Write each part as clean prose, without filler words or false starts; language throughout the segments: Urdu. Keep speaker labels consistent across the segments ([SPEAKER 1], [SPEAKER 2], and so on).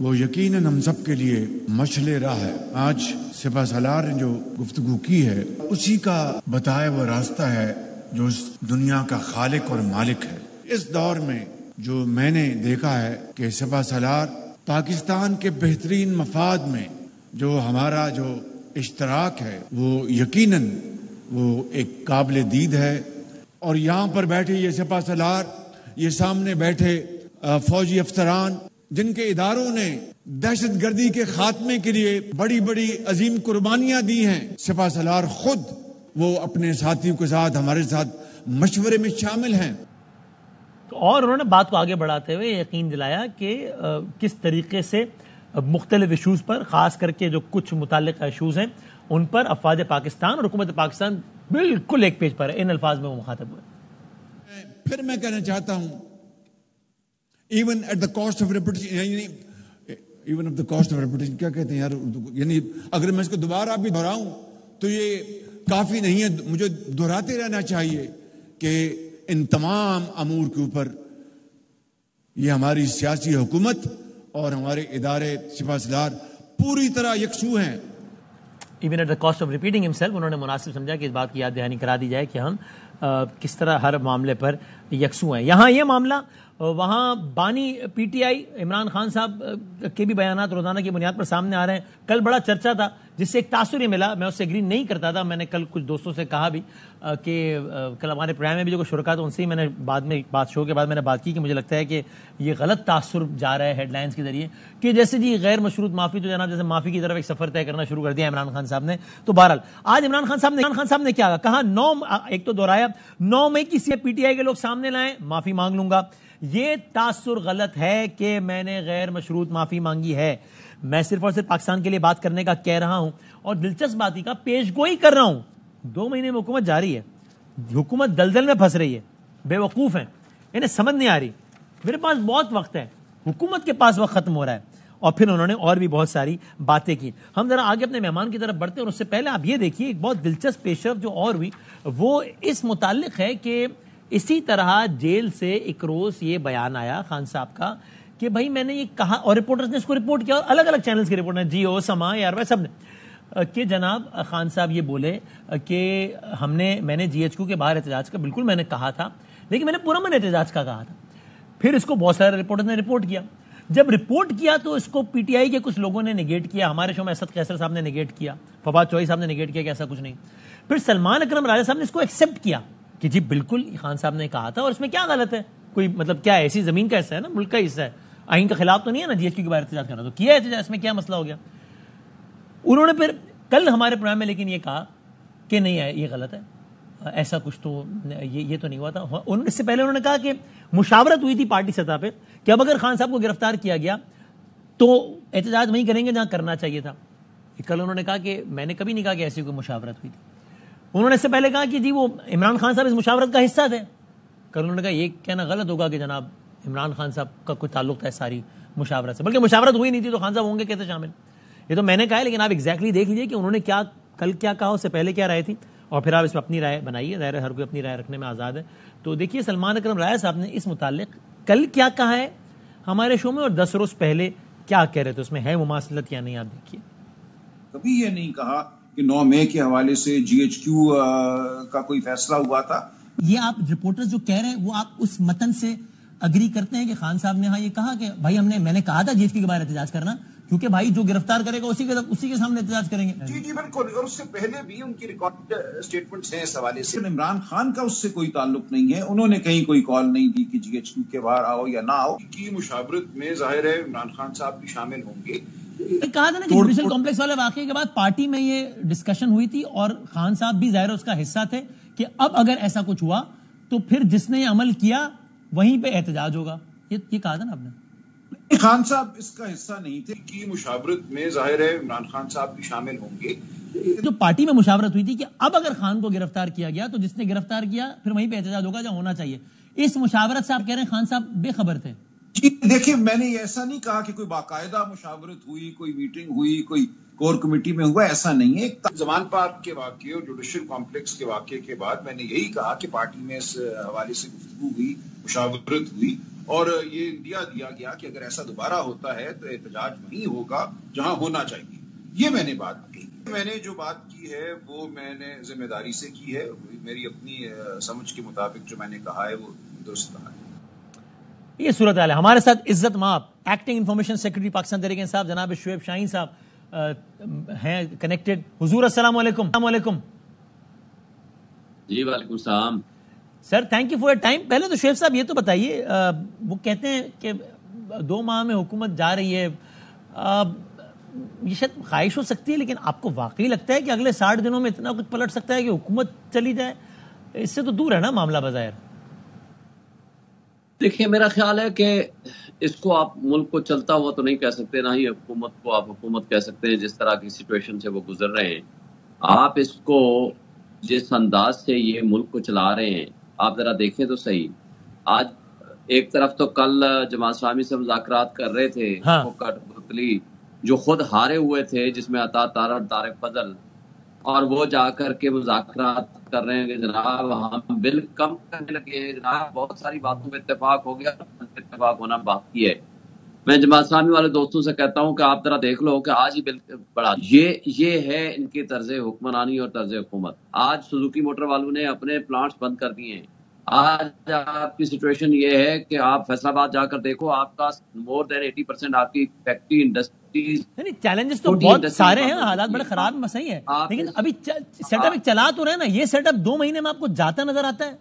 [SPEAKER 1] وہ یقیناً ہم سب کے لیے مشعل راہ ہے. آج سپہ سالار نے جو گفتگو کی ہے اسی کا بتایا وہ راستہ ہے جو اس دنیا کا خالق اور مالک ہے. اس دور میں جو میں نے دیکھا ہے کہ سپہ سالار پاکستان کے بہترین مفاد میں جو ہمارا جو اشتراک ہے وہ یقیناً وہ ایک قابل دید ہے. اور یہاں پر بیٹھے یہ سپہ سالار، یہ سامنے بیٹھے فوجی افسران جن کے اداروں نے دہشت گردی کے خاتمے کے لیے بڑی بڑی عظیم قربانیاں دی ہیں، سپہ سالار خود وہ اپنے ساتھیوں کے ساتھ ہمارے ساتھ مشورے میں شامل ہیں.
[SPEAKER 2] اور انہوں نے بات کو آگے بڑھاتے ہوئے یقین دلایا کہ کس طریقے سے مختلف ایشوز پر، خاص کر کے جو کچھ متعلقہ ایشوز ہیں ان پر افواج پاکستان اور حکومت پاکستان بالکل ایک پیج پر ہے. ان الفاظ میں وہ مخاطب ہوئے.
[SPEAKER 1] پھر میں کہنا چاہتا ہوں even at the cost of reputation, even of the cost of reputation کیا کہتے ہیں یار، یعنی اگر میں اس کو دوبارہ بھی دہراؤں تو یہ کافی نہیں ہے، مجھے دہراتے رہنا چاہیے کہ ان تمام امور کے اوپر یہ ہماری سیاسی حکومت اور ہمارے ادارے سپہ سالار پوری طرح یکسو ہیں.
[SPEAKER 2] Even at the cost of repeating himself, انہوں نے مناسب سمجھا کہ اس بات کی یاد دہانی کرا دی جائے کہ ہم کس طرح ہر معاملے پر یکسو ہیں. یہاں یہ معاملہ، وہاں بانی P T I Imran Khan صاحب کے بھی بیانات روزانہ کی بنیاد پر سامنے آ رہے ہیں. کل بڑا چرچا تھا جس سے ایک تاثر یہ ملا، میں اس سے ایگری نہیں کرتا تھا. میں نے کل کچھ دوستوں سے کہا بھی کہ کل ہمارے پروگرام میں بھی جو کچھ شرکا تھا ان سے ہی میں نے بعد میں شو کے بعد میں نے بات کی کہ مجھے لگتا ہے کہ یہ غلط تاثر جا رہا ہے ہیڈ لائنز کے ذریعے کہ جیسے جی غیر مشروط معافی، تو جناب جیسے معافی کی طرف ایک سفر طے کرنا شروع کر دیا عمران خان صاحب نے. تو بہرحال آج عمران خان صاحب نے کیا کہا، ایک تو دہرایا 9 مئی کی پی ٹی آئی کے لوگ سامنے لائیں، معافی مانگ لوں گا. یہ تاثر غلط ہے کہ میں نے غیر مشروط معافی مانگی ہے. میں صرف اور صرف پاکستان کے لیے بات کرنے کا کہہ رہا ہوں اور دلچسپ بات کا پیش گوئی کر رہا ہوں. 2 مہینے میں حکومت جاری ہے، حکومت دلدل میں پھنس رہی ہے، بے وقوف ہیں، انہیں سمجھ نہیں آ رہی. میرے پاس بہت وقت ہے، حکومت کے پاس وقت ختم ہو رہا ہے. اور پھر انہوں نے اور بھی بہت ساری باتیں کی. ہم ذرا آگے اپنے مہمان کی طرف بڑھتے ہیں اور اس سے پہلے آپ یہ دیکھیے ایک بہت دلچسپ پیش رفت جو اور ہوئی وہ اس متعلق ہے کہ اسی طرح جیل سے ایک روز یہ بیان آیا خان صاحب کا کہ بھائی میں نے یہ کہا، اور رپورٹرز نے اس کو رپورٹ کیا، اور الگ الگ چینلز کی رپورٹ ہے، جی او، سما، یار سب نے، کہ جناب خان صاحب یہ بولے کہ میں نے جی ایچ کیو کے باہر احتجاج کا بالکل میں نے کہا تھا، لیکن میں نے پرامن احتجاج کا کہا تھا. پھر اس کو بہت سارے رپورٹرز نے رپورٹ کیا. جب رپورٹ کیا تو اس کو پی ٹی آئی کے کچھ لوگوں نے نگیٹ کیا. ہمارے شو میں اسد قیصر صاحب نے نگیٹ کیا، فواد چوہدری صاحب نے نگیٹ کیا کہ ایسا کچھ نہیں. پھر سلمان اکرم راجہ صاحب نے اس کو ایکسیپٹ کیا کہ جی بالکل خان صاحب نے کہا تھا اور اس میں کیا غلط ہے، کوئی مطلب کیا ایسی زمین کا حصہ ہے نا، ملک کا حصہ ہے، آئین کے خلاف تو نہیں ہے نا جی ایچ کیو کے باہر احتجاج کرنا، تو کیا احتجاج، اس میں کیا مسئلہ ہو گیا. انہوں نے پھر کل ہمارے پروگرام میں لیکن یہ کہا کہ نہیں ہے، یہ غلط ہے، ایسا کچھ تو یہ تو نہیں ہوا تھا. اس سے پہلے انہوں نے کہا کہ مشاورت ہوئی تھی پارٹی سطح پہ کہ اب اگر خان صاحب کو گرفتار کیا گیا تو احتجاج وہیں کریں گے جہاں کرنا چاہیے تھا. کل انہوں نے کہا کہ میں نے کبھی نہیں کہا کہ ایسی کوئی مشاورت ہوئی تھی. انہوں نے اس سے پہلے کہا کہ جی وہ عمران خان صاحب اس مشاورت کا حصہ تھے. کل انہوں نے کہا یہ کہنا غلط ہوگا کہ جناب عمران خان صاحب کا کوئی تعلق تھا ساری مشاورت سے، بلکہ مشاورت ہوئی نہیں تھی تو خان صاحب ہوں گے کیسے شامل. یہ تو میں نے کہا ہے، لیکن آپ ایگزیکٹلی دیکھ لیجیے کہ انہوں نے کیا کل کیا کہا، اس سے پہلے کیا رائے تھی، اور پھر آپ اس میں اپنی رائے بنائیے. ظاہر ہے ہر کوئی اپنی رائے رکھنے میں آزاد ہے. تو دیکھیے سلمان اکرم راجہ صاحب نے اس متعلق کل کیا کہا ہے ہمارے شو میں، اور 10 روز پہلے کیا کہہ رہے تھے، اس میں ہے مماثلت یا نہیں، آپ دیکھیے.
[SPEAKER 3] کبھی یہ نہیں کہا کہ 9 مئی کے حوالے سے جی ایچ کیو کا کوئی فیصلہ ہوا تھا. یہ آپ رپورٹر جو کہہ رہے ہیں وہ آپ اس متن سے اگری کرتے ہیں کہ خان صاحب نے ہاں یہ کہا کہ بھائی میں نے کہا تھا جی ایچ کیو کے باہر احتجاج کرنا، کیونکہ بھائی جو گرفتار کرے گا اسی کے سامنے احتجاج کریں گے. جی بالکل، اور اس سے پہلے بھی ان کی ریکارڈ اسٹیٹمنٹس ہیں اس حوالے سے. عمران خان کا اس سے کوئی تعلق نہیں ہے، انہوں نے کہیں کوئی کال نہیں دی کہ جی ایچ کیو کے باہر آؤ یا نہ آؤ.
[SPEAKER 4] کی مشاورت میں ظاہر ہے عمران خان صاحب بھی شامل ہوں گے.
[SPEAKER 2] کہا تھا نا کہ جوڈیشل کمپلیکس والے واقعے کے بعد پارٹی میں یہ ڈسکشن ہوئی تھی اور خان صاحب بھی ظاہر اس کا حصہ تھے کہ اب اگر ایسا کچھ ہوا تو پھر جس نے یہ عمل کیا وہیں پہ احتجاج ہوگا. یہ کہا تھا نا آپ نے.
[SPEAKER 3] خان صاحب اس کا حصہ نہیں تھے.
[SPEAKER 4] کی مشاورت میں ظاہر ہے عمران خان صاحب بھی شامل ہوں گے.
[SPEAKER 2] جو پارٹی میں مشاورت ہوئی تھی کہ اب اگر خان کو گرفتار کیا گیا تو جس نے گرفتار کیا پھر وہیں پہ احتجاج ہوگا جہاں ہونا چاہیے. اس مشاورت سے آپ کہہ رہے ہیں خان صاحب بے خبر تھے.
[SPEAKER 3] جی دیکھیں، میں نے ایسا نہیں کہا کہ کوئی باقاعدہ مشاورت ہوئی، کوئی میٹنگ ہوئی، کوئی کور کمیٹی میں ہوا، ایسا نہیں ہے.
[SPEAKER 4] زمان پارک کے واقعے اور جوڈیشل کمپلیکس کے واقعے کے بعد میں نے یہی کہا کہ پارٹی میں اس حوالے سے گفتگو ہوئی، مشاورت ہوئی اور یہ اندیا دیا گیا کہ اگر ایسا دوبارہ ہوتا ہے تو احتجاج وہیں ہوگا جہاں ہونا چاہیے. یہ میں نے بات کی. میں نے جو بات کی ہے وہ میں نے ذمہ داری سے کی ہے. میری اپنی سمجھ کے مطابق جو میں نے کہا ہے وہ درست کہا ہے.
[SPEAKER 2] یہ صورتحال ہے. ہمارے ساتھ عزت مآب acting information secretary Pakistan Tehreek Insaf جناب شعیب شاہین صاحب ہیں کنیکٹڈ. حضور السلام علیکم. السلام علیکم.
[SPEAKER 5] جی وعلیکم السلام
[SPEAKER 2] sir, thank you for your time. پہلے تو شعیب صاحب یہ تو بتائیے, وہ کہتے ہیں کہ 2 ماہ میں حکومت جا رہی ہے, یہ شاید خواہش ہو سکتی ہے, لیکن آپ کو واقعی لگتا ہے کہ اگلے 60 دنوں میں اتنا کچھ پلٹ سکتا ہے کہ حکومت چلی جائے؟ اس سے تو دور ہے نا معاملہ بظاہر.
[SPEAKER 5] دیکھیں, میرا خیال ہے کہ اس کو آپ ملک کو چلتا ہوا تو نہیں کہہ سکتے, نہ ہی حکومت کو آپ حکومت کہہ سکتے ہیں جس طرح کی سچویشن سے وہ گزر رہے ہیں. آپ اس کو جس انداز سے یہ ملک کو چلا رہے ہیں آپ ذرا دیکھیں تو صحیح. آج ایک طرف تو کل جماعت اسلامی سے مذاکرات کر رہے تھے بتلی جو خود ہارے ہوئے تھے, جس میں عطا طارق طارق فضل, اور وہ جا کر کے مذاکرات کر رہے ہیں کہ جناب ہم بل کم کرنے لگے ہیں, جناب بہت ساری باتوں پہ اتفاق ہو گیا, اتفاق ہونا باقی ہے. میں جماعت اسلامی والے دوستوں سے کہتا ہوں کہ آپ ذرا دیکھ لو کہ آج ہی بل بڑھا. یہ ہے ان کی طرز حکمرانی اور طرز حکومت. آج سوزوکی موٹر والوں نے اپنے پلانٹس بند کر دیے ہیں. آج آپ کی سچویشن یہ ہے کہ آپ فیصل آباد جا کر دیکھو, آپ کا مور دین 80% آپ کی فیکٹری انڈسٹریز.
[SPEAKER 2] چیلنجز تو بہت سارے ہیں, حالات بڑے خراب میں صحیح ہے, لیکن ابھی سیٹ اپ چلا تو رہے نا. یہ سیٹ اپ 2 مہینے میں آپ کو جاتا نظر آتا ہے؟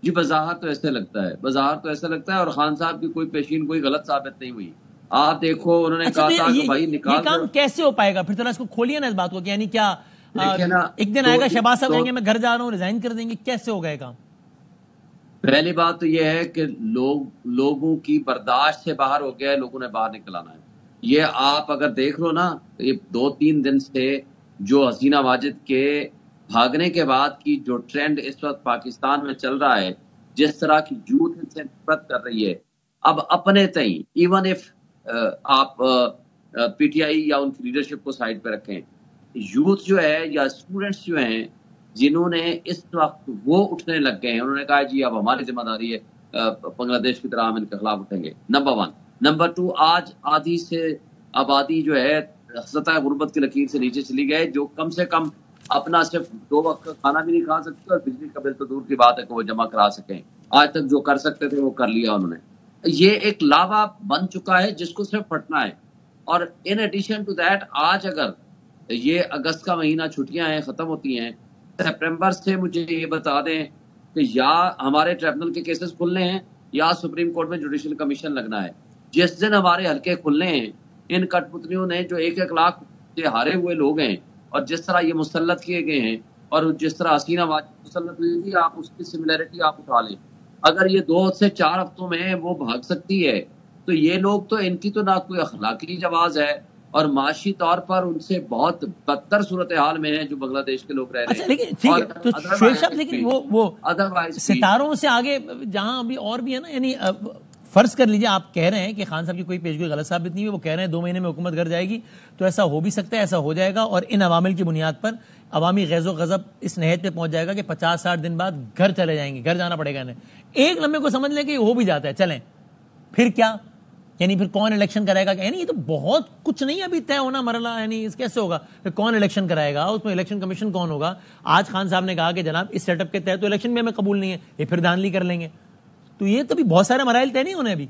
[SPEAKER 5] جی بظاہر تو ایسے لگتا ہے, بظاہر تو ایسا لگتا ہے. اور خان صاحب کی کوئی پیشین کوئی غلط ثابت نہیں ہوئی. آپ دیکھو انہوں نے کہا تھا کہ بھائی نکال, یہ
[SPEAKER 2] کام کیسے ہو پائے گا پھر؟ ذرا اس کو کھولیے نا اس بات کو, کہ یعنی کیا ایک دن آئے گا شہباز صاحب کہیں گے میں گھر جا رہا ہوں, ریزائن کر دیں گے, کیسے ہوگا یہ کام؟
[SPEAKER 5] پہلی بات تو یہ ہے کہ لوگوں کی برداشت سے باہر ہو گیا ہے, لوگوں نے باہر نکل آنا ہے. یہ آپ اگر دیکھ لو نا, یہ 2-3 دن سے جو حسینہ واجد کے بھاگنے کے بعد کی جو ٹرینڈ اس وقت پاکستان میں چل رہا ہے, جس طرح کی یوتھ ان سے نفرت کر رہی ہے, اب اپنے تئیں ایون اف آپ پی ٹی آئی یا ان کی لیڈرشپ کو سائڈ پہ رکھیں, یوتھ جو ہے یا اسٹوڈنٹس جو ہیں جنہوں نے اس وقت وہ اٹھنے لگ گئے ہیں, انہوں نے کہا جی اب ہماری ذمہ داری ہے, بنگلہ دیش کی طرح ہم ان کے خلاف اٹھیں گے. نمبر 1. نمبر 2, آج آدھی سے آبادی جو ہے سطح غربت کی لکیر سے نیچے چلی گئے, جو کم سے کم اپنا صرف 2 وقت کا کھانا بھی نہیں کھا سکتے, اور بجلی کا بل تو دور کی بات ہے کہ وہ جمع کرا سکیں. آج تک جو کر سکتے تھے وہ کر لیا انہوں نے. یہ ایک لاوا بن چکا ہے جس کو صرف پھٹنا ہے. اور ان ایڈیشن ٹو دیٹ, آج اگر یہ اگست کا مہینہ چھٹیاں ہیں ختم ہوتی ہیں, سپٹمبر سے مجھے یہ بتا دیں کہ یا ہمارے ٹریبونل کے کیسز کھلنے ہیں یا سپریم کورٹ میں جوڈیشل کمیشن لگنا ہے. جس دن ہمارے حلقے کھلنے ہیں, ان کٹ پتلیوں نے جو 1-1 لاکھ سے ہارے ہوئے لوگ ہیں, اور جس طرح یہ مسلط کیے گئے ہیں, اور جس طرح حسینہ واجد مسلط ہوئی تھی, آپ اس کی سملیرٹی آپ اٹھا لیں. اگر یہ 2 سے 4 ہفتوں میں وہ بھاگ سکتی ہے, تو یہ لوگ تو ان کی تو نہ کوئی اخلاقی جواز ہے, اور معاشی طور پر ان سے بہت بدتر صورتحال میں ہیں جو بنگلہ دیش کے لوگ رہ رہے ہیں.
[SPEAKER 2] لیکن ٹھیک ہے تو شعیب صاحب, لیکن وہ ستاروں سے آگے جہاں ابھی اور بھی ہے نا, یعنی فرض کر لیجیے آپ کہہ رہے ہیں کہ خان صاحب کی کوئی پیشگوئی غلط ثابت نہیں ہے, وہ کہہ رہے ہیں 2 مہینے میں حکومت گھر جائے گی, تو ایسا ہو بھی سکتا ہے, ایسا ہو جائے گا, اور ان عوامل کی بنیاد پر عوامی غیظ و غضب اس نہایت پہ پہنچ جائے گا کہ 50-60 دن بعد گھر چلے جائیں گے, گھر جانا پڑے گا انہیں. ایک لمحے کو سمجھ لیں کہ ہو بھی جاتا ہے, چلیں پھر کیا, یعنی پھر کون الیکشن کرائے گا؟ یعنی یہ تو بہت کچھ نہیں ابھی طے ہونا مرحلہ, یعنی اس کیسے ہوگا, پھر کون الیکشن کرائے گا, اس میں الیکشن کمیشن کون ہوگا. آج خان صاحب نے کہا کہ جناب اس سیٹ اپ کے تحت تو الیکشن بھی ہمیں قبول نہیں ہے, یہ پھر دھاندلی کر لیں گے. تو یہ تو بھی بہت سارے مراحل طے نہیں ہونے ابھی.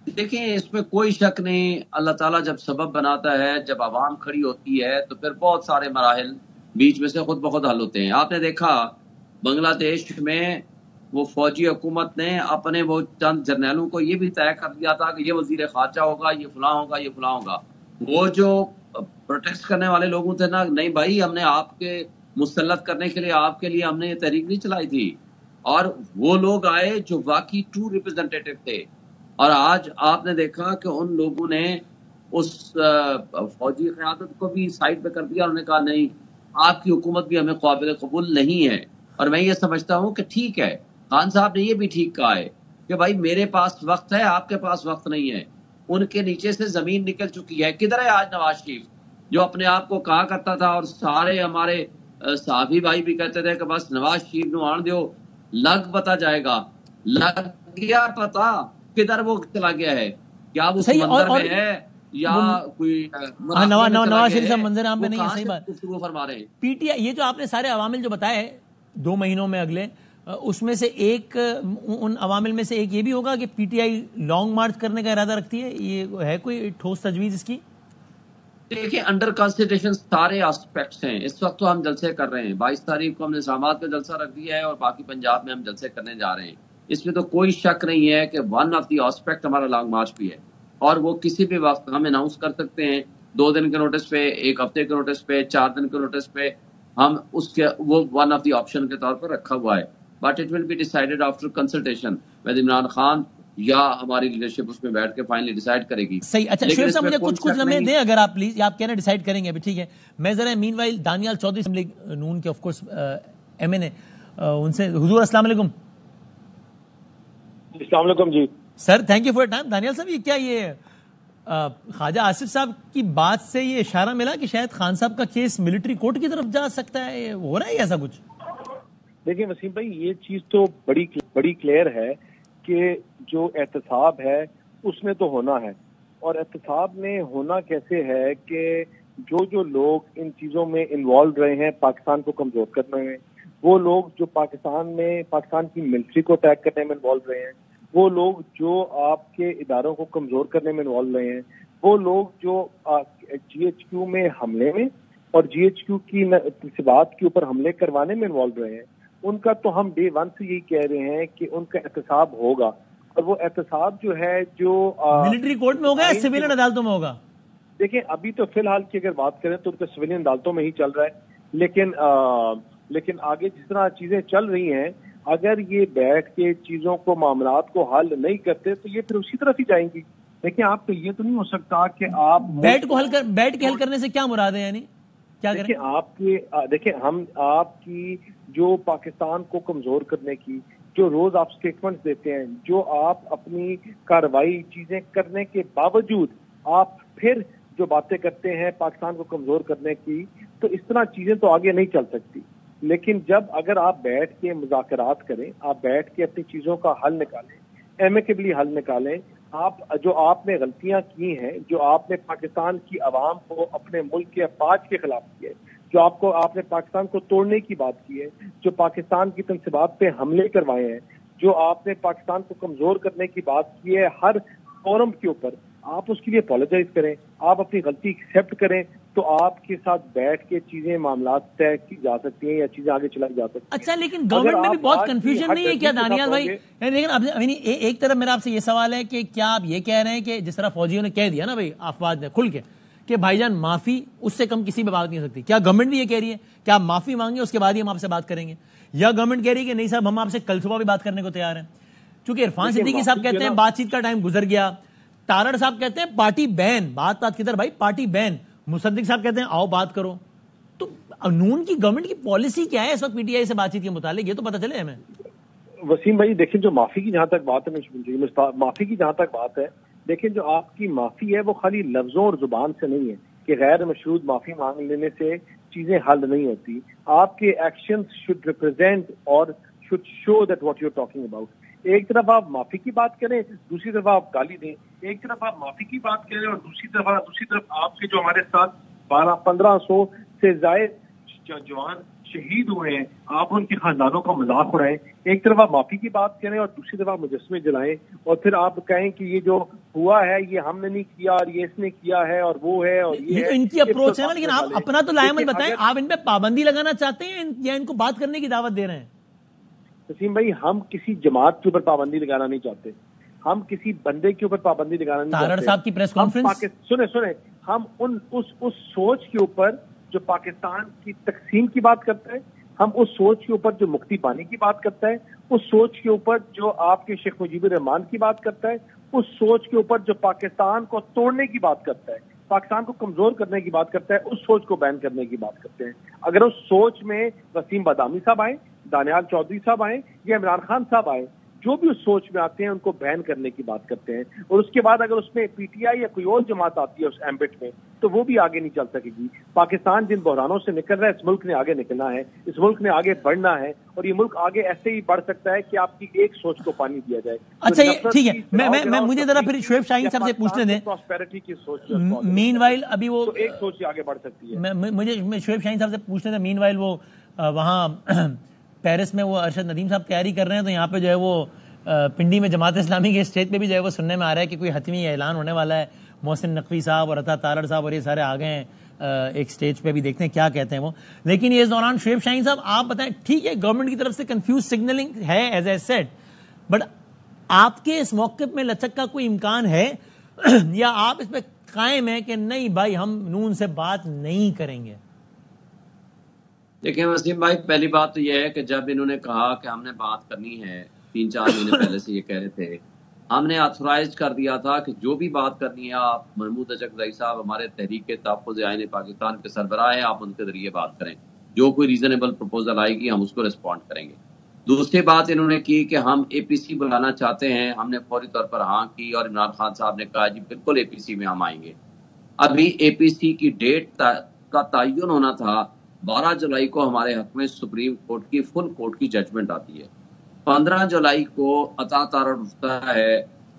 [SPEAKER 5] دیکھیں اس میں کوئی شک نہیں, اللہ تعالیٰ جب سبب بناتا ہے, جب عوام کھڑی ہوتی ہے, تو پھر بہت سارے مراحل بیچ میں سے خود بخود حل ہوتے ہیں. آپ نے دیکھا بنگلہ دیش میں وہ فوجی حکومت نے اپنے وہ چند جرنیلوں کو یہ بھی طے کر دیا تھا کہ یہ وزیر خارجہ ہوگا, یہ فلاں ہوگا, یہ فلاں ہوگا. وہ جو پروٹیسٹ کرنے والے لوگوں تھے نا, نہیں بھائی ہم نے آپ کے مسلط کرنے کے لیے آپ کے لیے ہم نے یہ تحریک نہیں چلائی تھی, اور وہ لوگ آئے جو واقعی ٹرو ریپرزینٹیٹو تھے. اور آج آپ نے دیکھا کہ ان لوگوں نے اس فوجی قیادت کو بھی سائڈ پہ کر دیا, انہوں نے کہا نہیں آپ کی حکومت بھی ہمیں قابل قبول نہیں ہے. اور میں یہ سمجھتا ہوں کہ ٹھیک ہے, خان صاحب نے یہ بھی ٹھیک کہا ہے کہ بھائی میرے پاس وقت ہے, آپ کے پاس وقت نہیں ہے. ان کے نیچے سے زمین نکل چکی ہے. کدھر ہے آج نواز شریف جو اپنے آپ کو کہا کرتا تھا, اور سارے ہمارے صحافی بھائی بھی کہتے تھے کہ بس نواز شریف نو آن دیو, لگ پتا جائے گا, لگ کیا پتا کدھر وہ چلا گیا ہے، کیا وہ سمندر میں ہے یا کوئی
[SPEAKER 2] نواز شریف صاحب منظر عام پہ نہیں ہے. صحیح بات
[SPEAKER 5] گفتگو فرما رہے ہیں.
[SPEAKER 2] پی ٹی آئی، یہ جو آپ نے سارے عوامل جو بتائے 2 مہینوں میں اگلے، اس میں سے ایک، ان عوامل میں سے ایک یہ بھی ہوگا کہ P T I long march کرنے کا ارادہ رکھتی ہے، یہ ہے کوئی ٹھوس تجویز اس کی؟
[SPEAKER 5] دیکھیں انڈر کنسیڈریشن سارے آسپیکٹس ہیں. اس وقت تو ہم جلسے کر رہے ہیں، 22 تاریخ کو ہم نے اسلام کا جلسہ رکھ دیا ہے اور باقی پنجاب میں ہم جلسے کرنے جا رہے ہیں. اس میں تو کوئی شک نہیں ہے کہ ون آف دی آسپیکٹ ہمارا لانگ مارچ بھی ہے، اور وہ کسی بھی وقت ہم اناؤنس کر سکتے ہیں، 2 دن کے نوٹس پہ، 1 ہفتے کے نوٹس پہ، 4 دن کے نوٹس پہ. ہم اس کے وہ ون آف دی آپشن کے طور پر رکھا ہوا ہے. But it will be decided after consultation with Imran Khan, یا ہماری لیڈرشپ اس میں بیٹھ کے فائنلی ڈیسائیڈ کرے گی.
[SPEAKER 2] صحیح. اچھا شعیب صاحب مجھے کچھ لمحے دیں اگر آپ پلیز، آپ کہہ رہے ہیں ڈیسائیڈ کریں گے ابھی، ٹھیک ہے. میں ذرا meanwhile Daniyal Chaudhry assembly نون کے of course M N A, ان سے حضور السلام علیکم.
[SPEAKER 6] السلام علیکم. جی
[SPEAKER 2] sir thank you for your time. Daniyal sahab, یہ کیا یہ خواجہ آصف صاحب کی بات سے یہ اشارہ ملا کہ شاید خان صاحب کا کیس ملٹری کورٹ کی طرف جا سکتا ہے، ہو رہا ہے ایسا کچھ؟
[SPEAKER 6] دیکھیں وسیم بھائی، یہ چیز تو بڑی کلیئر ہے کہ جو احتساب ہے اس میں تو ہونا ہے، اور احتساب میں ہونا کیسے ہے کہ جو لوگ ان چیزوں میں انوالو رہے ہیں پاکستان کو کمزور کرنے میں، وہ لوگ جو پاکستان کی ملٹری کو اٹیک کرنے میں انوالو رہے ہیں، وہ لوگ جو آپ کے اداروں کو کمزور کرنے میں انوالو رہے ہیں، وہ لوگ جو جی ایچ کیو میں حملے میں اور جی ایچ کیو کی تنصیبات کے اوپر حملے کروانے میں انوالو رہے ہیں، ان کا تو ہم ڈے 1 سے یہی کہہ رہے ہیں کہ ان کا احتساب ہوگا. اور وہ احتساب جو ہے جو
[SPEAKER 2] ملٹری کورٹ میں ہوگا یا سویلین عدالتوں میں ہوگا؟
[SPEAKER 6] دیکھیں ابھی تو فی الحال کی اگر بات کریں تو ان کا سویلین عدالتوں میں ہی چل رہا ہے، لیکن آگے جس طرح چیزیں چل رہی ہیں، اگر یہ بیٹھ کے چیزوں کو، معاملات کو حل نہیں کرتے تو یہ پھر اسی طرف ہی جائیں گی. دیکھیں آپ کو یہ تو نہیں ہو سکتا کہ آپ
[SPEAKER 2] بیٹھ کے حل کرنے سے کیا مراد ہے، یعنی کیا کریں؟
[SPEAKER 6] دیکھیں ہم آپ کی جو پاکستان کو کمزور کرنے کی جو روز آپ سٹیٹمنٹس دیتے ہیں، جو آپ اپنی کارروائی چیزیں کرنے کے باوجود آپ پھر جو باتیں کرتے ہیں پاکستان کو کمزور کرنے کی، تو اس طرح چیزیں تو آگے نہیں چل سکتی. لیکن اگر آپ بیٹھ کے مذاکرات کریں، آپ بیٹھ کے اپنی چیزوں کا حل نکالیں، ایمیکیبلی حل نکالیں، آپ نے غلطیاں کی ہیں، جو آپ نے پاکستان کی عوام کو اپنے ملک کے افواج کے خلاف کی ہے، جو آپ نے پاکستان کو توڑنے کی بات کی ہے، جو پاکستان کی تنصیبات پہ حملے کروائے ہیں، جو آپ نے پاکستان کو کمزور کرنے کی بات کی ہے ہر فورم کے اوپر، آپ اس کے لیے اپولوجائز کریں، آپ اپنی غلطی ایکسیپٹ کریں، تو آپ کے ساتھ بیٹھ کے چیزیں معاملات طے کی جا سکتی ہیں یا چیزیں آگے چلائی جا سکتی ہیں.
[SPEAKER 2] اچھا لیکن گورنمنٹ میں بھی بہت کنفیوژن نہیں ہے کیا دانیال بھائی؟ لیکن ایک طرف میرا آپ سے یہ سوال ہے کہ کیا آپ یہ کہہ رہے ہیں کہ جس طرح فوجیوں نے کہہ دیا نا بھائی، افواج نے کھل کے کہ بھائی جان معافی اس سے کم کسی پہ بات نہیں ہو سکتی، کیا گورنمنٹ بھی یہ کہہ رہی ہے کہ آپ معافی مانگیں اس کے بعد ہی ہم آپ سے بات کریں گے، یا گورنمنٹ کہہ رہی ہے کہ نہیں صاحب ہم آپ سے کل صبح بھی بات کرنے کو تیار ہیں؟ چونکہ عرفان صدیقی صاحب کہتے ہیں بات چیت کا ٹائم گزر گیا، تارڑ صاحب کہتے ہیں پارٹی بین، بات کدھر بھائی، پارٹی بین، مصدق صاحب کہتے ہیں آؤ بات کرو. تو نون کی گورنمنٹ کی پالیسی کیا ہے اس وقت پی ٹی آئی سے بات چیت کے متعلق، یہ تو پتہ چلے ہمیں.
[SPEAKER 6] وسیم بھائی دیکھیں، جو معافی کی جہاں تک بات ہے، معافی کی جہاں تک بات ہے، دیکھیں جو آپ کی معافی ہے وہ خالی لفظوں اور زبان سے نہیں ہے کہ غیر مشروط معافی مانگ لینے سے چیزیں حل نہیں ہوتی. آپ کے ایکشنز شوڈ ریپرزینٹ اور should show that what you are talking about. ایک طرف آپ معافی کی بات کریں، دوسری طرف آپ گالی دیں. ایک طرف آپ معافی کی بات کریں اور دوسری طرف آپ کے جو ہمارے ساتھ 1200-1500 سے زائد جوان شہید ہوئے ہیں، آپ ان کے خاندانوں کا مذاق اڑائیں. ایک طرف آپ معافی کی بات کریں اور دوسری طرف آپ مجسمے جلائیں، اور پھر آپ کہیں کہ یہ جو ہوا ہے یہ ہم نے نہیں کیا اور یہ اس نے کیا ہے اور وہ ہے اور یہ
[SPEAKER 2] تو ان کی اپروچ ہے نا. لیکن آپ اپنا تو لائے عمل بتائیں، آپ ان پہ پابندی لگانا چاہتے ہیں یا ان کو بات کرنے کی دعوت دے رہے ہیں؟
[SPEAKER 6] وسیم بھائی ہم کسی جماعت کے اوپر پابندی لگانا نہیں چاہتے، ہم کسی بندے کے اوپر پابندی لگانا نہیں چاہتے.
[SPEAKER 2] تارڑ صاحب کی پریس کانفرنس
[SPEAKER 6] سنیں، ہم اس سوچ کے اوپر جو پاکستان کی تقسیم کی بات کرتا ہے، ہم اس سوچ کے اوپر جو مکتی پانے کی بات کرتا ہے، اس سوچ کے اوپر جو آپ کے شیخ مجیب الرحمان کی بات کرتا ہے، اس سوچ کے اوپر جو پاکستان کو توڑنے کی بات کرتا ہے، پاکستان کو کمزور کرنے کی بات کرتا ہے، اس سوچ کو بین کرنے کی بات کرتے ہیں. اگر اس سوچ میں وسیم بادامی صاحب آئیں، دانیال چودھری صاحب آئیں یا عمران خان صاحب آئیں، جو بھی اس سوچ میں آتے ہیں ان کو بین کرنے کی بات کرتے ہیں, اور اس کے بعد اگر اس میں پی ٹی آئی یا کوئی اور جماعت آتی ہے اس ایمبٹ میں تو وہ بھی آگے نہیں چل سکے گی. پاکستان جن بحرانوں سے نکل رہا ہے, اس ملک نے آگے نکلنا ہے, اس ملک نے آگے بڑھنا ہے, اور یہ ملک آگے ایسے ہی بڑھ سکتا ہے کہ آپ کی ایک سوچ کو پانی دیا جائے.
[SPEAKER 2] اچھا یہ ٹھیک ہے, میں مجھے ذرا پھر شعیب شاہین صاحب سے پوچھنے دیں.
[SPEAKER 6] پراسپیرٹی کی سوچ
[SPEAKER 2] مین وائل ابھی وہ
[SPEAKER 6] ایک سوچ آگے بڑھ سکتی ہے.
[SPEAKER 2] مجھے شعیب شاہین صاحب سے پوچھنے تھے, مین وائل وہ وہاں پیرس میں وہ ارشد ندیم صاحب تیاری کر رہے ہیں, تو یہاں پہ جو ہے وہ پنڈی میں جماعت اسلامی کے اسٹیج پہ بھی جو ہے وہ سننے میں آ رہا ہے کہ کوئی حتمی اعلان ہونے والا ہے. محسن نقوی صاحب اور عطا تارڑ صاحب اور یہ سارے آ گئے ہیں ایک سٹیج پہ, بھی دیکھتے ہیں کیا کہتے ہیں وہ. لیکن یہ اس دوران شعیب شاہین صاحب آپ بتائیں, ٹھیک ہے گورنمنٹ کی طرف سے کنفیوز سگنلنگ ہے ایز اے سیٹ, بٹ آپ کے اس موقف میں لچک کا کوئی امکان ہے یا آپ اس پہ قائم ہیں کہ نہیں بھائی ہم نون سے بات نہیں کریں گے؟
[SPEAKER 5] دیکھیں وسیم بھائی, پہلی بات تو یہ ہے کہ جب انہوں نے کہا کہ ہم نے بات کرنی ہے, 3-4 مہینے پہلے سے یہ کہہ رہے تھے, ہم نے آتھورائز کر دیا تھا کہ جو بھی بات کرنی ہے آپ, محمود اچکزئی صاحب ہمارے تحریک تحفظ آئین پاکستان کے سربراہ ہیں, آپ ان کے ذریعے بات کریں, جو کوئی ریزنیبل پروپوزل آئے گی ہم اس کو ریسپونڈ کریں گے. دوسری بات انہوں نے کی کہ ہم اے پی سی بلانا چاہتے ہیں, ہم نے فوری طور پر ہاں کی, اور عمران خان صاحب نے کہا جی بالکل اے پی سی میں ہم آئیں گے. ابھی اے پی سی کی ڈیٹ کا تعین ہونا تھا, 12 جولائی کو ہمارے حق میں سپریم کورٹ کی فل کورٹ کی ججمنٹ آتی ہے. 15 جولائی کو عطا تارڑ اٹھتا ہے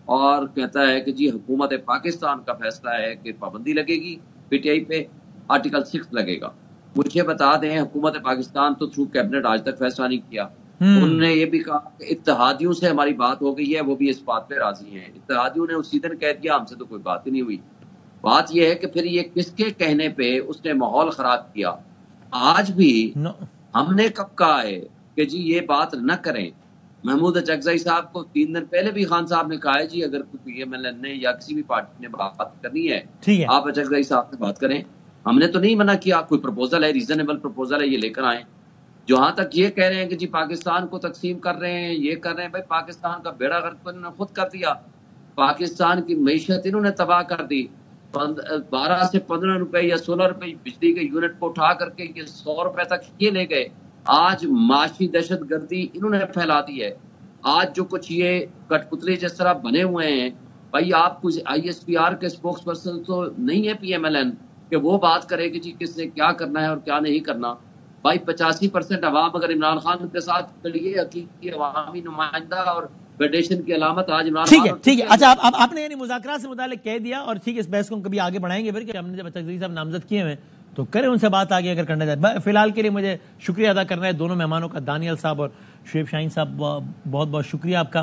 [SPEAKER 5] اور کہتا ہے کہ جی حکومت پاکستان کا فیصلہ ہے کہ پابندی لگے گی پی ٹی آئی پہ, آرٹیکل 6 لگے گا. مجھے بتا دیں حکومت پاکستان تو تھرو کیبنٹ آج تک فیصلہ نہیں کیا. انہوں نے یہ بھی کہا کہ اتحادیوں سے ہماری بات ہو گئی ہے, وہ بھی اس بات پہ راضی ہیں. اتحادیوں نے اسی دن کہہ دیا, ہم سے تو کوئی بات ہی نہیں ہوئی. بات یہ ہے کہ پھر یہ کس کے کہنے پہ اس نے ماحول خراب کیا. آج بھی ہم نے کب کہا ہے کہ جی یہ بات نہ کریں. محمود اچکزئی صاحب کو 3 دن پہلے بھی خان صاحب نے کہا ہے جی اگر کوئی ایم ایل این نے یا کسی بھی پارٹی نے بات کرنی ہے آپ اچکزئی صاحب سے بات کریں. ہم نے تو نہیں منع کیا, کوئی پروپوزل ہے, ریزنیبل پروپوزل ہے, یہ لے کر آئیں. جہاں تک یہ کہہ رہے ہیں کہ جی پاکستان کو تقسیم کر رہے ہیں, یہ کر رہے ہیں, بھائی پاکستان کا بیڑا غرق انہوں نے خود کر دیا. پاکستان کی معیشت انہوں نے تباہ کر دی. 12 سے 15 روپے یا 16 روپے بجلی کے یونٹ کو اٹھا کر کے یہ 100 روپے تک یہ لے گئے. آج معاشی دہشت گردی انہوں نے پھیلا دی ہے. آج جو کچھ یہ کٹ پتلے جس طرح بنے ہوئے ہیں, بھائی آپ کچھ آئی ایس پی آر کے اسپوکس پرسن تو نہیں ہے پی ایم ایل این کہ وہ بات کرے کہ جی کس نے کیا کرنا ہے اور کیا نہیں کرنا. بھائی 85% عوام اگر عمران خان کے ساتھ چلیے, حقیقی عوامی نمائندہ اور فیڈریشن کی علامت آج عمران خان.
[SPEAKER 2] ٹھیک ہے. اچھا آپ نے یعنی مذاکرات سے متعلق کہہ دیا, اور ٹھیک ہے اس بحث کو ہم کبھی آگے بڑھائیں گے پھر, کہ ہم نے جب اچکزئی صاحب نامزد کیے ہوئے تو کریں ان سے بات آگے اگر کرنا چاہتے. فی الحال کے لیے مجھے شکریہ ادا کرنا ہے دونوں مہمانوں کا, دانیال صاحب اور شعیب شاہین صاحب, بہت بہت شکریہ آپ کا.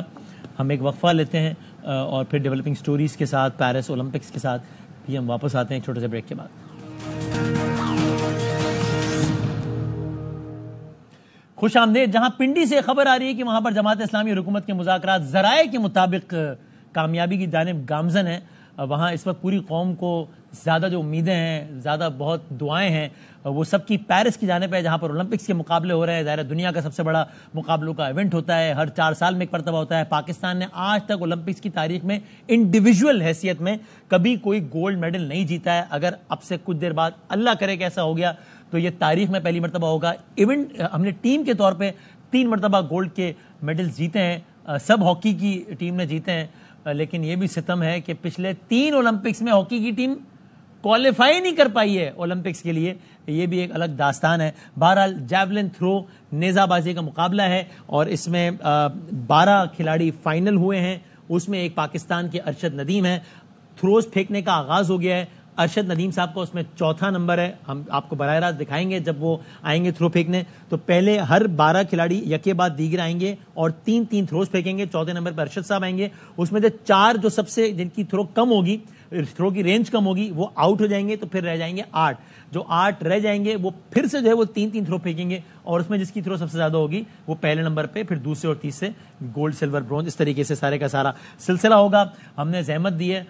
[SPEAKER 2] ہم ایک وقفہ لیتے ہیں اور پھر ڈیولپنگ سٹوریز کے ساتھ, پیرس اولمپکس کے ساتھ بھی ہم واپس آتے ہیں ایک چھوٹے سے بریک کے بعد. خوش آمدید. جہاں پنڈی سے خبر آ رہی ہے کہ وہاں پر جماعت اسلامی اور حکومت کے مذاکرات ذرائع کے مطابق کامیابی کی جانب گامزن ہیں, وہاں اس وقت پوری قوم کو زیادہ جو امیدیں ہیں, زیادہ بہت دعائیں ہیں, وہ سب کی پیرس کی جانب ہے, جہاں پر اولمپکس کے مقابلے ہو رہے ہیں. ظاہر دنیا کا سب سے بڑا مقابلوں کا ایونٹ ہوتا ہے, ہر 4 سال میں ایک مرتبہ ہوتا ہے. پاکستان نے آج تک اولمپکس کی تاریخ میں انڈیویجول حیثیت میں کبھی کوئی گولڈ میڈل نہیں جیتا ہے. اگر اب سے کچھ دیر بعد اللہ کرے کہ ایسا ہو گیا تو یہ تاریخ میں پہلی مرتبہ ہوگا. ایونٹ ہم نے ٹیم کے طور پہ 3 مرتبہ گولڈ کے میڈلز جیتے ہیں, سب ہاکی کی ٹیم نے جیتے ہیں. لیکن یہ بھی ستم ہے کہ پچھلے 3 اولمپکس میں ہاکی کی ٹیم کوالیفائی نہیں کر پائی ہے اولمپکس کے لیے. یہ بھی ایک الگ داستان ہے. بہرحال جیولن تھرو نیزہ بازی کا مقابلہ ہے اور اس میں 12 کھلاڑی فائنل ہوئے ہیں. اس میں ایک پاکستان کے ارشد ندیم ہے. تھروز پھینکنے کا آغاز ہو گیا ہے. ارشد ندیم صاحب کا اس میں 4تھا نمبر ہے. ہم آپ کو براہ راست دکھائیں گے جب وہ آئیں گے تھرو پھینکنے. تو پہلے ہر 12 کھلاڑی یکے بعد دیگر آئیں گے اور 3 تھروز پھینکیں گے. 4تھے نمبر پر ارشد صاحب آئیں گے. اس میں سے 4 جو سب سے جن کی تھرو کم ہوگی, تھرو کی رینج کم ہوگی, وہ آؤٹ ہو جائیں گے. تو پھر رہ جائیں گے 8. جو 8 رہ جائیں گے وہ پھر سے جو ہے وہ 3 تھرو پھینکیں گے, اور اس میں جس کی تھرو سب سے زیادہ ہوگی وہ پہلے نمبر پہ, پھر دوسرے اور تیسرے گولڈ, سلور, برونز, اس طریقے سے سارے کا سارا سلسلہ ہوگا. ہم نے زحمت دی ہے,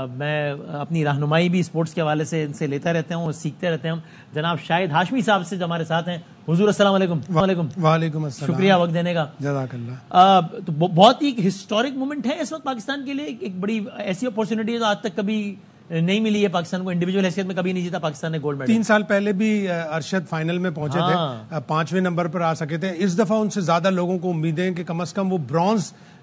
[SPEAKER 2] میں اپنی رہنمائی بھی اسپورٹس کے حوالے سے ان سے لیتا رہتا ہوں, سیکھتے رہتے ہیں. جناب شاہد ہاشمی صاحب سے جو ہمارے ساتھ ہیں. حضور السلام علیکم.
[SPEAKER 7] وعلیکم السلام.
[SPEAKER 2] شکریہ وقت دینے کا.
[SPEAKER 7] جزاک اللہ.
[SPEAKER 2] تو بہت ہی ہسٹورک مومنٹ ہے اس وقت پاکستان کے لیے. ایک بڑی ایسی اپورچونٹی ہے جو آج تک کبھی نہیں ملی ہے پاکستان کو. انڈیویجول حیثیت میں کبھی نہیں جیتا پاکستان نے گولڈ میڈل.
[SPEAKER 7] 3 سال پہلے بھی ارشد فائنل میں پہنچے تھے, 5ویں نمبر پر آ سکے تھے. اس دفعہ ان سے زیادہ لوگوں کو امیدیں کہ کم از کم وہ برونز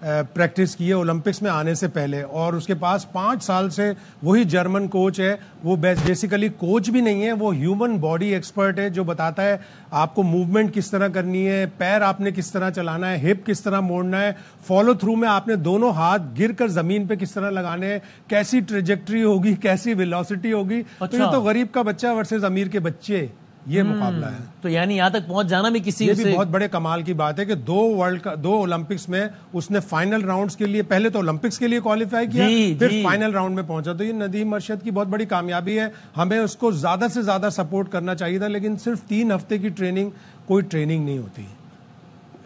[SPEAKER 7] پریکٹس کی ہے اولمپکس میں آنے سے پہلے, اور اس کے پاس 5 سال سے وہی جرمن کوچ ہے. وہ بیسیکلی کوچ بھی نہیں ہے, وہ ہیومن باڈی ایکسپرٹ ہے جو بتاتا ہے آپ کو موومنٹ کس طرح کرنی ہے, پیر آپ نے کس طرح چلانا ہے, ہپ کس طرح موڑنا ہے, فالو تھرو میں آپ نے دونوں ہاتھ گر کر زمین پہ کس طرح لگانے ہیں, کیسی ٹریجیکٹری ہوگی, کیسی ویلوسٹی ہوگی. تو یہ تو غریب کا بچہ ورسز امیر کے بچے, یہ مقابلہ ہے.
[SPEAKER 2] تو یعنی یہاں تک پہنچ جانا بھی کسی
[SPEAKER 7] یہ بھی بہت بڑے کمال کی بات ہے کہ 2 اولمپکس میں اس نے فائنل راؤنڈز کے لیے, پہلے تو اولمپکس کے لیے کوالیفائی کیا, پھر فائنل راؤنڈ میں پہنچا. تو یہ ندیم ارشد کی بہت بڑی کامیابی ہے. ہمیں اس کو زیادہ سے زیادہ سپورٹ کرنا چاہیے تھا, لیکن صرف 3 ہفتے کی ٹریننگ کوئی ٹریننگ نہیں ہوتی.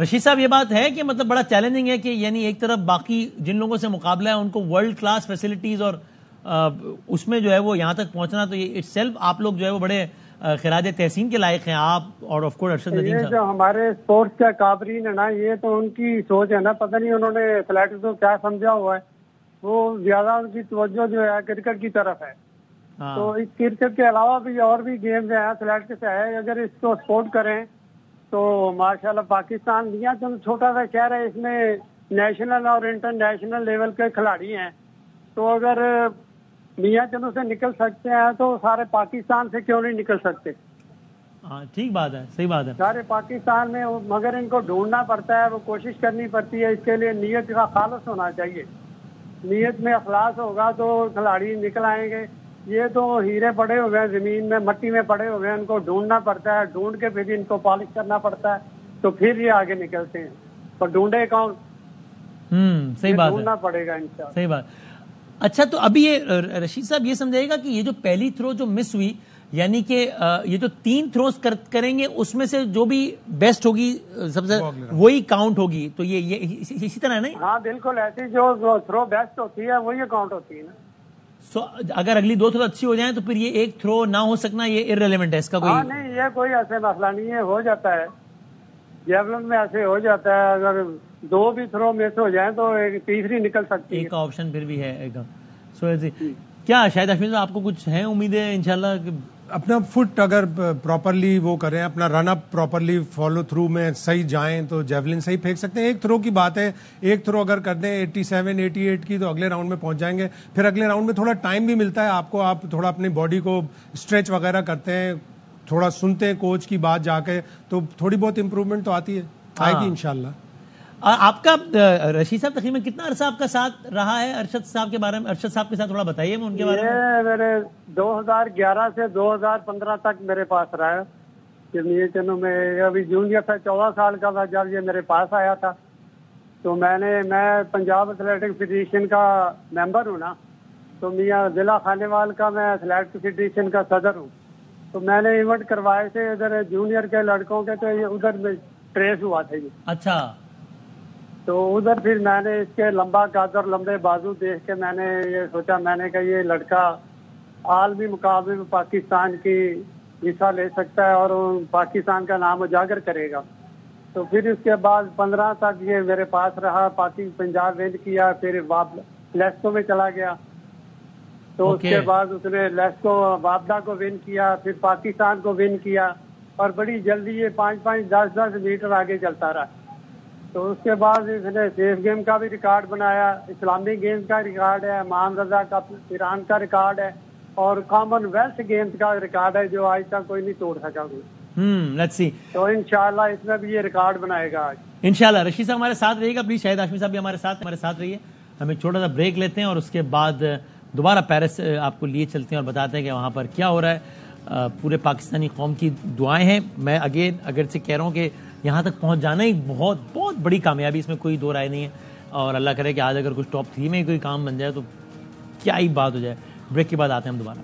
[SPEAKER 2] رشید صاحب, یہ بات ہے کہ مطلب بڑا چیلنجنگ ہے کہ یعنی ایک طرف باقی جن لوگوں سے مقابلہ ہے ان کو ورلڈ کلاس فیسلٹیز اور اس میں جو ہے وہ یہاں تک پہنچنا, تو یہ سیلف آپ لوگ جو ہے وہ بڑے خراج تحسین کے لائق ہیں, آپ اور آف کورس ارشد ندیم صاحب.
[SPEAKER 8] یہ جو ہمارے اسپورٹس کے کابرین ہے نا, یہ تو ان کی سوچ ہے نا, پتہ نہیں انہوں نے ایتھلیٹکس کو کیا سمجھا ہوا ہے. وہ زیادہ ان کی توجہ جو ہے کرکٹ کی طرف ہے. تو اس کرکٹ کے علاوہ بھی اور بھی گیمز ہیں, ایتھلیٹکس ہے, اگر اس کو سپورٹ کریں تو ماشاءاللہ پاکستان دیا تو چھوٹا سا شہر ہے, اس میں نیشنل اور انٹرنیشنل لیول کے کھلاڑی ہیں. تو اگر میاں چلو سے نکل سکتے ہیں تو سارے پاکستان سے کیوں نہیں نکل سکتے؟
[SPEAKER 2] ٹھیک بات ہے, صحیح بات ہے.
[SPEAKER 8] سارے پاکستان میں مگر ان کو ڈھونڈنا پڑتا ہے, وہ کوشش کرنی پڑتی ہے. اس کے لیے نیت کا خالص ہونا چاہیے. نیت میں اخلاص ہوگا تو کھلاڑی نکل آئیں گے. یہ تو ہیرے پڑے ہوئے ہیں زمین میں, مٹی میں پڑے ہوئے ہیں, ان کو ڈھونڈنا پڑتا ہے, ڈھونڈ کے پھر ان کو پالش کرنا پڑتا ہے, تو پھر یہ آگے نکلتے ہیں. اور ڈھونڈے کون؟
[SPEAKER 2] صحیح بات ہے,
[SPEAKER 8] ڈھونڈنا پڑے گا انشاءاللہ.
[SPEAKER 2] صحیح بات. اچھا, تو ابھی یہ رشید صاحب یہ سمجھائے گا کہ یہ جو پہلی تھرو جو مس ہوئی, یعنی کہ یہ جو 3 تھروز کریں گے اس میں سے جو بھی بیسٹ ہوگی سب سے وہی کاؤنٹ ہوگی, تو یہ اسی طرح ہے نہیں؟
[SPEAKER 8] ہاں بالکل, ایسی جو تھرو بیسٹ ہوتی ہے وہی کاؤنٹ ہوتی ہے نا.
[SPEAKER 2] سو اگر اگلی 2 تھرو اچھی ہو جائیں تو پھر یہ 1 تھرو نہ ہو سکنا یہ ارریلیونٹ ہے, اس کا کوئی
[SPEAKER 8] نہیں, یہ کوئی ایسے مسئلہ نہیں ہے, ہو جاتا ہے. جیولن میں ایسے ہو جاتا ہے, اگر 2 بھی تھرو مس ہو جائیں تو ایک تیسری نکل سکتی ہے.
[SPEAKER 2] ایک آپشن پھر بھی ہے. سو کیا شاہد ہاشمی صاحب آپ کو کچھ ہیں امیدیں انشاءاللہ؟
[SPEAKER 7] اپنا فٹ اگر پراپرلی وہ کریں, اپنا رن اپ پراپرلی فالو تھرو میں صحیح جائیں تو جیولن صحیح پھینک سکتے ہیں. 1 تھرو کی بات ہے, 1 تھرو اگر کر دیں 87 88 کی تو اگلے راؤنڈ میں پہنچ جائیں گے. پھر اگلے راؤنڈ میں تھوڑا ٹائم بھی ملتا ہے آپ کو, آپ تھوڑا اپنی باڈی کو اسٹریچ وغیرہ کرتے ہیں, تھوڑا سنتے ہیں کوچ کی بات جا کے, تو تھوڑی بہت امپروومنٹ تو آتی ہے, آئے گی انشاءاللہ.
[SPEAKER 2] آپ کا رشید صاحب تقریباً کتنا عرصہ آپ کا ساتھ رہا ہے ارشد صاحب کے بارے میں؟ ارشد صاحب کے ساتھ تھوڑا بتائیے ان کے بارے میں.
[SPEAKER 8] میرے 2011 سے 2015 تک میرے پاس رہا ہے. میں ابھی جونیئر تھا, 14 سال کا تھا جب یہ میرے پاس آیا تھا. تو میں پنجاب ایتھلیٹک فیڈریشن کا ممبر ہوں نا, تو میاں ضلع خانیوال کا میں ایتھلیٹک فیڈریشن کا صدر ہوں. تو میں نے ایونٹ کروائے تھے ادھر جونیئر کے لڑکوں کے, تو یہ ادھر میں ٹریس ہوا تھا.
[SPEAKER 2] اچھا.
[SPEAKER 8] تو ادھر پھر میں نے اس کے لمبا قد اور لمبے بازو دیکھ کے میں نے یہ سوچا, میں نے کہا یہ لڑکا عالمی مقابلے میں پاکستان کی حصہ لے سکتا ہے اور پاکستان کا نام اجاگر کرے گا. تو پھر اس کے بعد 15 تک یہ میرے پاس رہا, پنجاب ون کیا, پھر لیسکو میں چلا گیا. تو اس کے بعد اس نے لیسکو وابڈا کو ون کیا, پھر پاکستان کو ون کیا, اور بڑی جلدی یہ 5-5 10-10 میٹر آگے چلتا رہا. تو اس کے بعد اس نے سیف گیم کا بھی ریکارڈ بنایا, اسلامی گیمز کا ریکارڈ ہے, امام رضا کا ایران کا ریکارڈ ہے, اور کامن ویلتھ گیمز کا ریکارڈ ہے جو آج تک کوئی نہیں توڑ سکا کوئی.
[SPEAKER 2] Let's see.
[SPEAKER 8] تو انشاءاللہ اس میں بھی یہ ریکارڈ بنائے گا آج
[SPEAKER 2] انشاءاللہ. رشید صاحب ہمارے ساتھ رہیے گا پلیز, شاہد ہاشمی صاحب بھی ہمارے ساتھ رہیے. ہم ایک چھوٹا سا بریک لیتے ہیں اور اس کے بعد دوبارہ پیرس آپ کو لیے چلتے ہیں اور بتاتے ہیں کہ وہاں پر کیا ہو رہا ہے. پورے پاکستانی قوم کی دعائیں ہیں. میں اگرچہ کہہ رہا ہوں کہ یہاں تک پہنچ جانا ہی بہت بہت بڑی کامیابی, اس میں کوئی دو رائے نہیں ہے, اور اللہ کرے کہ آج اگر کچھ ٹاپ 3 میں کوئی کام بن جائے تو کیا ہی بات ہو جائے. بریک کے بعد آتے ہیں ہم دوبارہ.